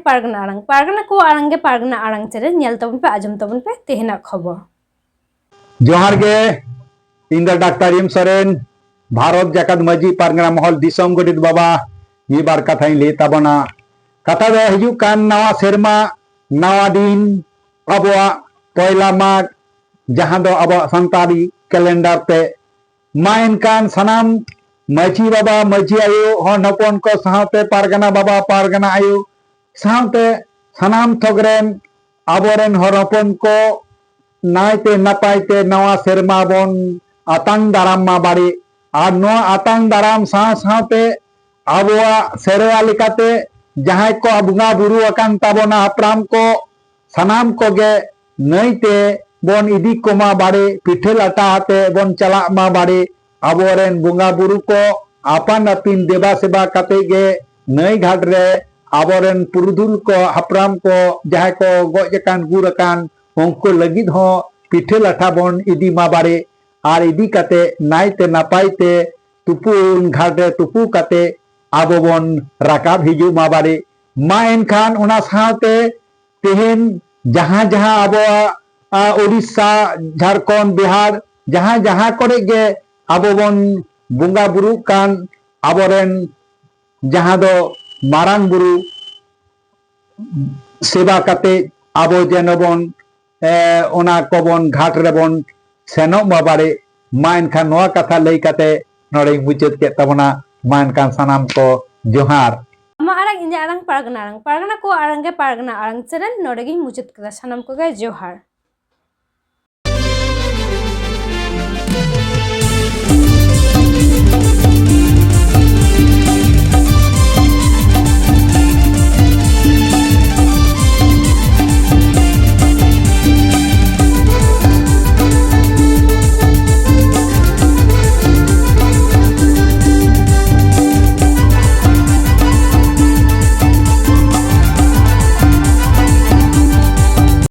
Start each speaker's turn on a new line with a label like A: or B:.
A: पारगना को आड़ांग गे पारगना आड़ांग channel nail तबन पे आजम तबन पे तेहना खबर
B: जोहार गे इन डाक्टर एम सोरेन भारत जाकत मजी पारगना महल दिसम गडित बाबा बार कथा ले तबना कथा दो हजू कान नवा सेरमा नवा दिन अबवा पहला माग जहां दो अब संतारी कैलेंडर पे माइन कान सनाम मजी बाबा मजी आयु हन हपन को साहते पारगना बाबा पारगना आयु साहते सनाम थोगरेन अबोरेन हर हपन को नायते नपायते नवा सेरमा बन आतांग दाराम मा बाड़ी और नो आतांग दाराम साहते आबोआ सेरवा लिकाते जहां को बुंगा बुरु अकान ताबोना अपराम को सनाम को गे नईते बन इदी को मा बाड़ी पिठे लाटा आते बन चला मा बाड़ी आबोरेन बुंगा बुरु को आपन अपिन देवा सेवा काते गे नई घाट रे आबोरेन पुरुधुल को हपराम को जहां को गोजकान गुरकान उनको लगिद हो पिठे लाठा बन इदी मा बाड़ी और इदी काते नाइते नापाइते तुपुन घाट रे तुपु काते आबो बन राकाब हिजू मा बाड़ी मा एनखान उना साथे तेहेन जहां जहां आबो उड़ीसा झारखंड बिहार जहां जहां करे गे आबो बन बुंगा बुरु कान आबोरेन जहां दो मारांग बुरु सेवा काते आबो जेनबन ओना कोबन घाट रेबन सेनो मा बाड़ी मा एनखान नोआ कथा लई काते नोडे मुचाद के तबना मा एनखान सनाम को जोहार
A: आड़ांग पारगना को आड़ांग गे पारगना आड़ांग चैनल नोडे गे मुचाद के सनाम को गे जोहार।